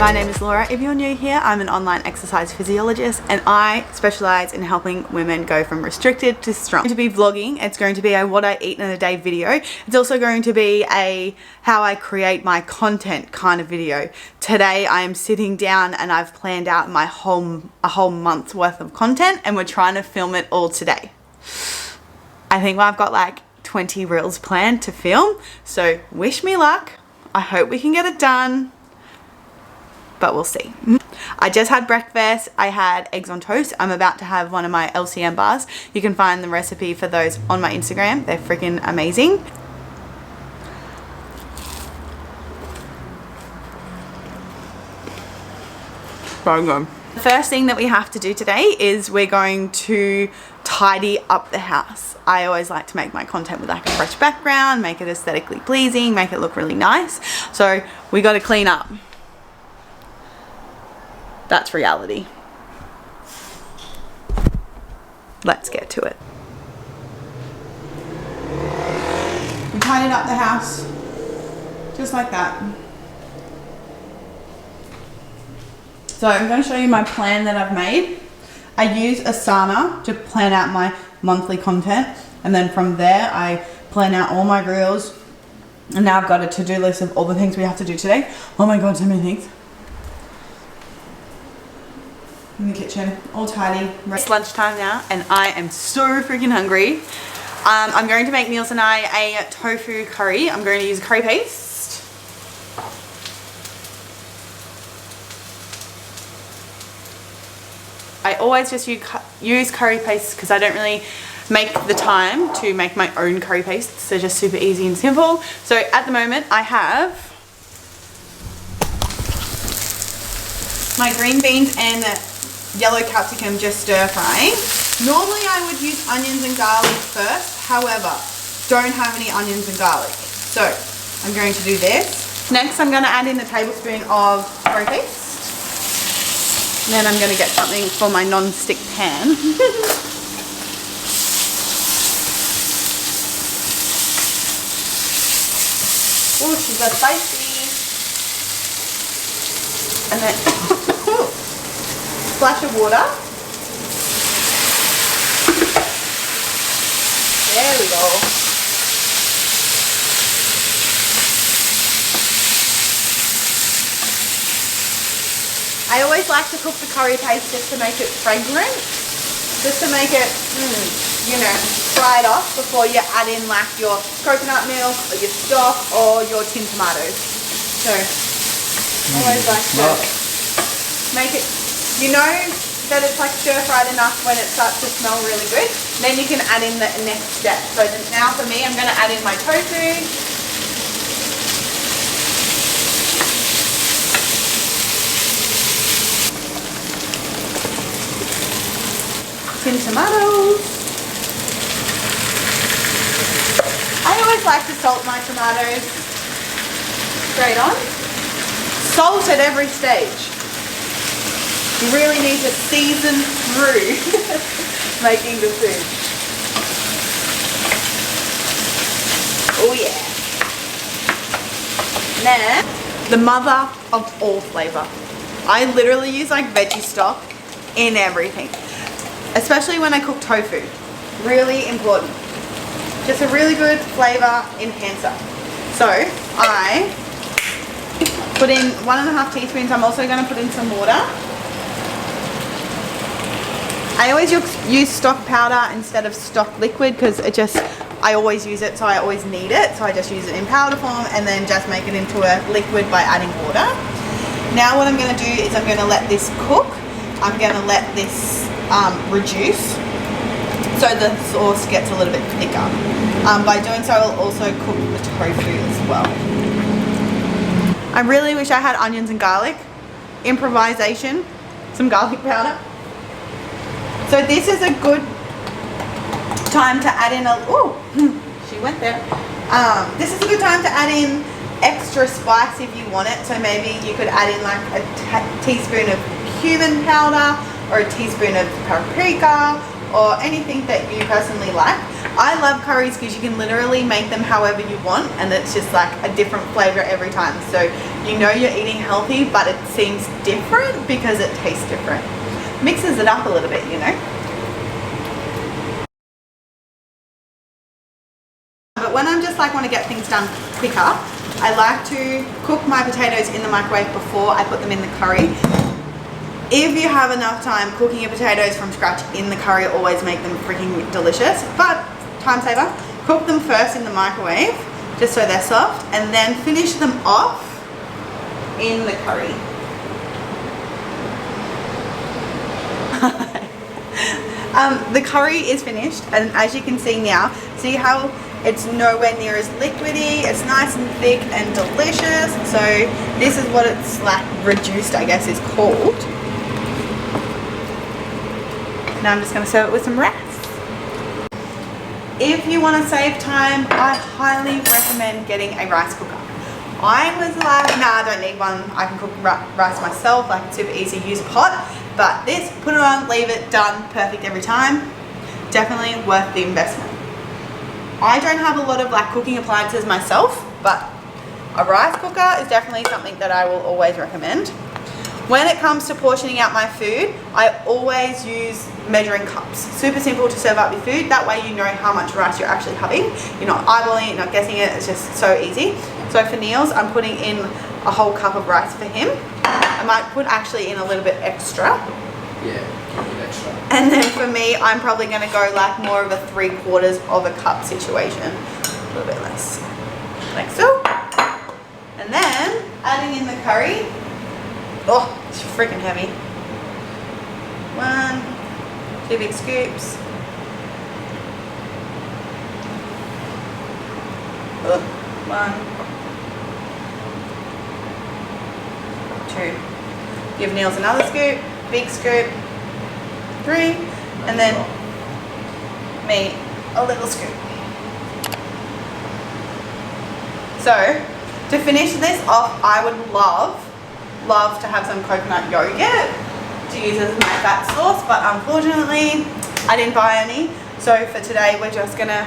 My name is Laura. If you're new here, I'm an online exercise physiologist and I specialize in helping women go from restricted to strong. I'm going to be vlogging. It's going to be a what I eat in a day video. It's also going to be a how I create my content kind of video. Today I am sitting down and I've planned out a whole month's worth of content and we're trying to film it all today. I think I've got like 20 reels planned to film, so wish me luck. I hope we can get it done, but we'll see. I just had breakfast. I had eggs on toast. I'm about to have one of my LCM bars. You can find the recipe for those on my Instagram. They're freaking amazing. The first thing that we have to do today is we're going to tidy up the house. I always like to make my content with like a fresh background, make it aesthetically pleasing, make it look really nice. So we got to clean up. That's reality. Let's get to it. We tidied up the house just like that. So I'm going to show you my plan that I've made. I use Asana to plan out my monthly content, and then from there I plan out all my reels, and now I've got a to-do list of all the things we have to do today. Oh my god, so many things. In the kitchen, all tidy. It's lunchtime now and I am so freaking hungry. I'm going to make Niels and I a tofu curry. I'm going to use curry paste. I always just use curry paste because I don't really make the time to make my own curry paste. So just super easy and simple. So at the moment I have my green beans and yellow capsicum just stir frying. Normally I would use onions and garlic first, however, don't have any onions and garlic. So I'm going to do this. Next I'm going to add in a tablespoon of curry paste. And then I'm going to get something for my non-stick pan. Oh, she's got spicy. And then splash of water. There we go. I always like to cook the curry paste just to make it fragrant, just to make it, you know, fry it off before you add in like your coconut milk or your stock or your tin tomatoes. So, always like to make it, you know that it's like stir fried enough when it starts to smell really good. Then you can add in the next step. So now for me, I'm going to add in my tofu. Tin tomatoes. I always like to salt my tomatoes straight on. Salt at every stage. You really need to season through making the food. Oh yeah. Now, the mother of all flavour. I literally use like veggie stock in everything. Especially when I cook tofu. Really important. Just a really good flavour enhancer. So I put in 1.5 teaspoons. I'm also going to put in some water. I always use stock powder instead of stock liquid because I always use it, so I always need it. So I just use it in powder form and then just make it into a liquid by adding water. Now what I'm going to do is I'm going to let this cook. I'm going to let this reduce so the sauce gets a little bit thicker. By doing so, I'll also cook the tofu as well. I really wish I had onions and garlic. Improvisation, some garlic powder. So this is a good time to add in she went there. This is a good time to add in extra spice if you want it. So maybe you could add in like a teaspoon of cumin powder or a teaspoon of paprika or anything that you personally like. I love curries because you can literally make them however you want, and it's just like a different flavor every time. So you know you're eating healthy, but it seems different because it tastes different. Mixes it up a little bit, you know. But when I'm just like want to get things done quicker, I like to cook my potatoes in the microwave before I put them in the curry. If you have enough time, cooking your potatoes from scratch in the curry always make them freaking delicious. But time saver, cook them first in the microwave just so they're soft, and then finish them off in the curry. The curry is finished, and as you can see now, see how it's nowhere near as liquidy. It's nice and thick and delicious. So this is what it's like reduced, I guess, is called. Now I'm just going to serve it with some rice. If you want to save time, I highly recommend getting a rice cooker. I was like, nah, I don't need one. I can cook rice myself. Like, it's super easy. Use a pot. But this, put it on, leave it, done, perfect every time. Definitely worth the investment. I don't have a lot of like cooking appliances myself, but a rice cooker is definitely something that I will always recommend. When it comes to portioning out my food, I always use measuring cups. Super simple to serve up your food. That way you know how much rice you're actually having. You're not eyeballing it, you're not guessing it. It's just so easy. So for Niels, I'm putting in a whole cup of rice for him. I might put actually in a little bit extra. Yeah, a bit extra. And then for me, I'm probably going to go like more of a 3/4 of a cup situation. A little bit less. Like so. And then adding in the curry. Oh, it's freaking heavy. 1, 2 big scoops. Oh, 1, 2. Give Niels another scoop, big scoop, 3, and then me a little scoop. So, to finish this off, I would love to have some coconut yogurt to use as my fat sauce, but unfortunately I didn't buy any. So for today we're just gonna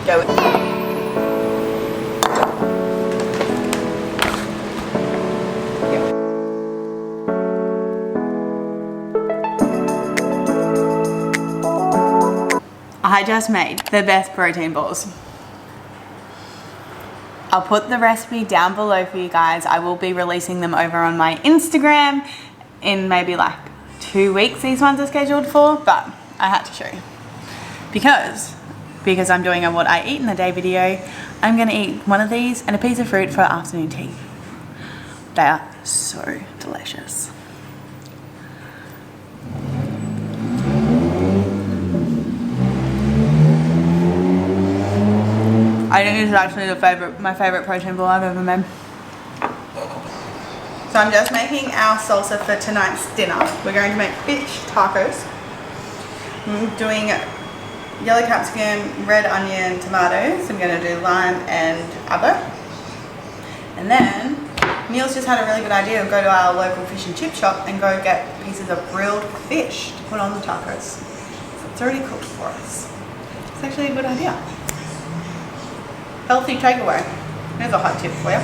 go with I just made the best protein balls. I'll put the recipe down below for you guys. I will be releasing them over on my Instagram in maybe like 2 weeks. These ones are scheduled for, but I had to show you. Because I'm doing a what I eat in the day video, I'm gonna eat one of these and a piece of fruit for afternoon tea. They are so delicious. I think this is actually my favorite protein ball I've ever made. So I'm just making our salsa for tonight's dinner. We're going to make fish tacos. I'm doing yellow capsicum, red onion, tomatoes. I'm going to do lime and avo. And then Niels just had a really good idea of go to our local fish and chip shop and go get pieces of grilled fish to put on the tacos. So it's already cooked for us. It's actually a good idea. Healthy takeaway. Here's a hot tip for you.